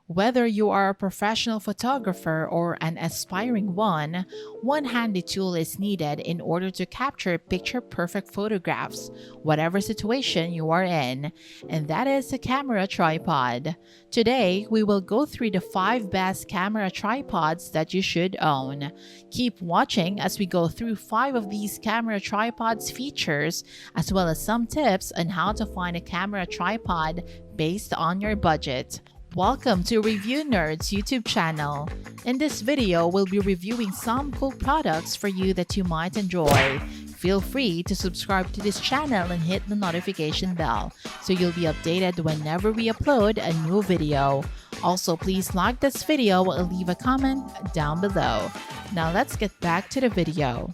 Whether you are a professional photographer or an aspiring one handy tool is needed in order to capture picture-perfect photographs, whatever situation you are in, and that is a camera tripod. Today, we will go through the 5 best camera tripods that you should own. Keep watching as we go through 5 of these camera tripods features, as well as some tips on how to find a camera tripod based on your budget. Welcome to Review Nerds YouTube channel. In this video, we'll be reviewing some cool products for you that you might enjoy. Feel free to subscribe to this channel and hit the notification bell so you'll be updated whenever we upload a new video. Also, please like this video and leave a comment down below. Now let's get back to the video.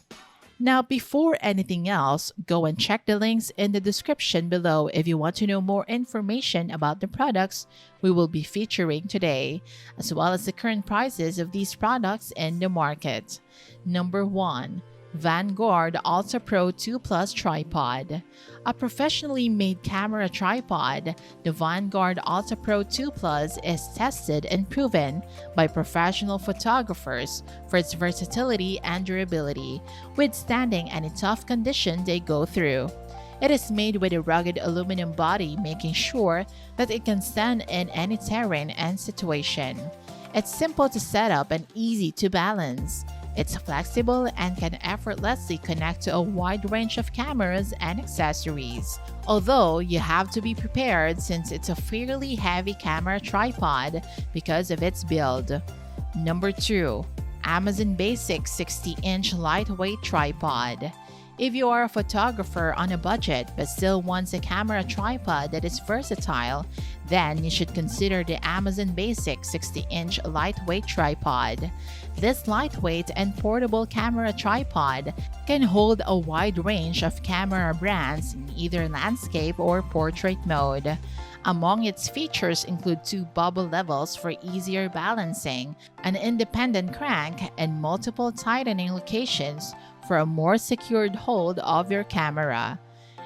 Now, before anything else, go and check the links in the description below if you want to know more information about the products we will be featuring today, as well as the current prices of these products in the market. Number 1. Vanguard Alta Pro 2 Plus Tripod. A professionally made camera tripod, the Vanguard Alta Pro 2 Plus is tested and proven by professional photographers for its versatility and durability, withstanding any tough condition they go through. It is made with a rugged aluminum body, making sure that it can stand in any terrain and situation. It's simple to set up and easy to balance. It's flexible and can effortlessly connect to a wide range of cameras and accessories. Although you have to be prepared since it's a fairly heavy camera tripod because of its build. Number 2. Amazon Basic 60-inch lightweight tripod. If you are a photographer on a budget but still wants a camera tripod that is versatile, then you should consider the Amazon Basic 60-inch lightweight tripod. This lightweight and portable camera tripod can hold a wide range of camera brands in either landscape or portrait mode. Among its features include 2 bubble levels for easier balancing, an independent crank, and multiple tightening locations for a more secured hold of your camera.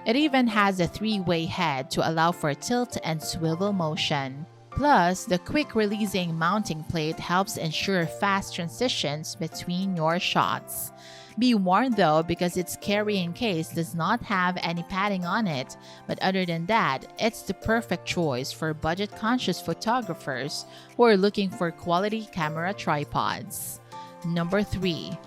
It even has a 3-way head to allow for tilt and swivel motion. Plus, the quick-releasing mounting plate helps ensure fast transitions between your shots. Be warned though, because its carrying case does not have any padding on it, but other than that, it's the perfect choice for budget-conscious photographers who are looking for quality camera tripods. Number 3.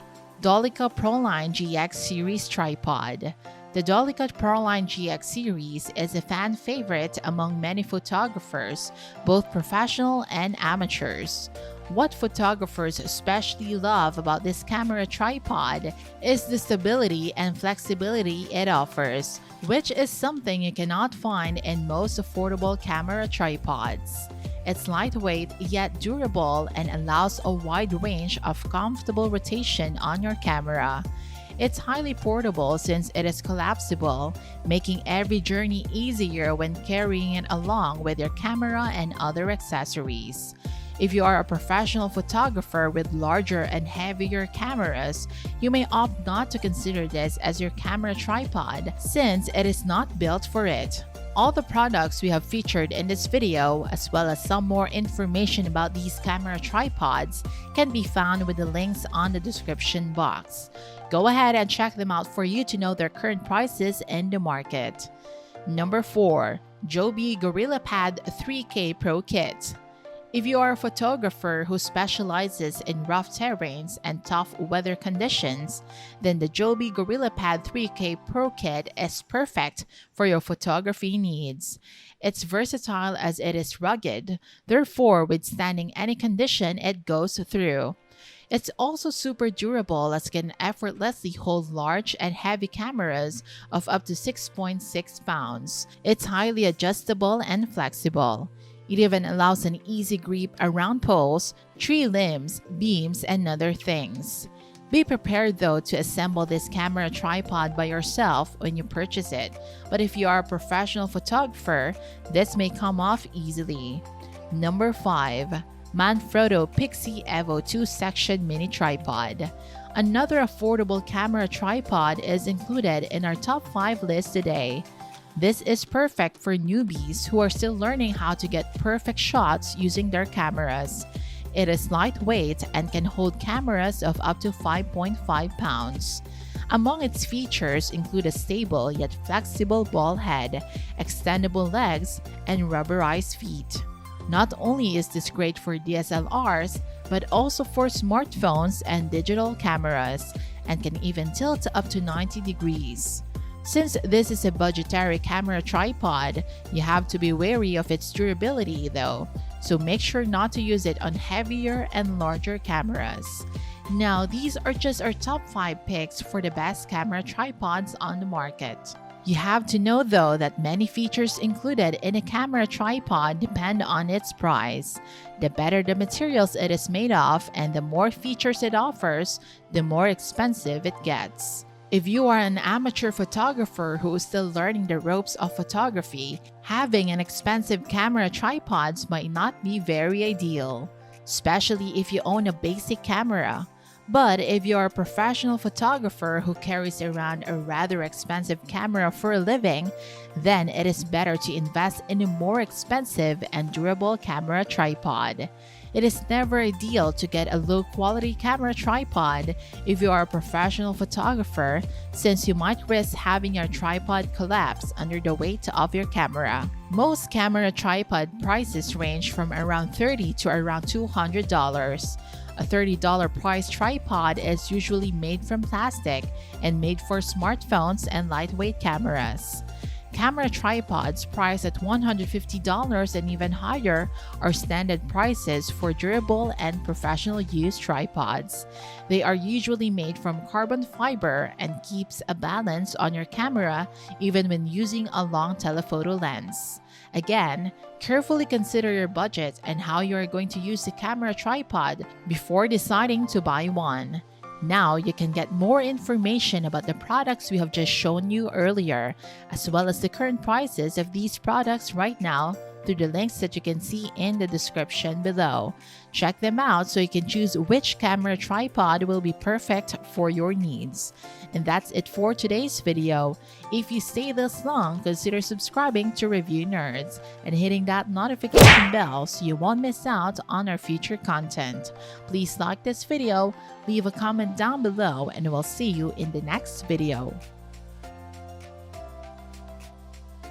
Dolica Proline GX Series Tripod. The Dolica Proline GX series is a fan favorite among many photographers, both professional and amateurs. What photographers especially love about this camera tripod is the stability and flexibility it offers, which is something you cannot find in most affordable camera tripods. It's lightweight yet durable and allows a wide range of comfortable rotation on your camera. It's highly portable since it is collapsible, making every journey easier when carrying it along with your camera and other accessories. If you are a professional photographer with larger and heavier cameras, you may opt not to consider this as your camera tripod since it is not built for it. All the products we have featured in this video, as well as some more information about these camera tripods, can be found with the links on the description box. Go ahead and check them out for you to know their current prices in the market. Number 4. Joby Gorillapod 3K Pro Kit. If you are a photographer who specializes in rough terrains and tough weather conditions, then the Joby Gorillapod 3K Pro Kit is perfect for your photography needs. It's versatile as it is rugged, therefore withstanding any condition it goes through. It's also super durable as it can effortlessly hold large and heavy cameras of up to 6.6 pounds. It's highly adjustable and flexible. It even allows an easy grip around poles, tree limbs, beams, and other things. Be prepared though to assemble this camera tripod by yourself when you purchase it, but if you are a professional photographer, this may come off easily. Number 5. Manfrotto PIXI Evo 2-section mini tripod. Another affordable camera tripod is included in our top 5 list today. This is perfect for newbies who are still learning how to get perfect shots using their cameras. It is lightweight and can hold cameras of up to 5.5 pounds. Among its features include a stable yet flexible ball head, extendable legs, and rubberized feet. Not only is this great for DSLRs, but also for smartphones and digital cameras, and can even tilt up to 90 degrees. Since this is a budgetary camera tripod, you have to be wary of its durability though, so make sure not to use it on heavier and larger cameras. Now, these are just our top 5 picks for the best camera tripods on the market. You have to know though that many features included in a camera tripod depend on its price. The better the materials it is made of and the more features it offers, the more expensive it gets. If you are an amateur photographer who is still learning the ropes of photography, having an expensive camera tripods might not be very ideal, especially if you own a basic camera. But if you are a professional photographer who carries around a rather expensive camera for a living, then it is better to invest in a more expensive and durable camera tripod. It is never ideal to get a low-quality camera tripod if you are a professional photographer, since you might risk having your tripod collapse under the weight of your camera. Most camera tripod prices range from around $30 to around $200. A $30 price tripod is usually made from plastic and made for smartphones and lightweight cameras. Camera tripods priced at $150 and even higher are standard prices for durable and professional use tripods. They are usually made from carbon fiber and keeps a balance on your camera even when using a long telephoto lens. Again, carefully consider your budget and how you are going to use the camera tripod before deciding to buy one. Now you can get more information about the products we have just shown you earlier, as well as the current prices of these products right now through the links that you can see in the description below. Check them out so you can choose which camera tripod will be perfect for your needs. And that's it for today's video. If you stay this long, consider subscribing to Review Nerds and hitting that notification bell so you won't miss out on our future content. Please like this video, leave a comment down below, and we'll see you in the next video.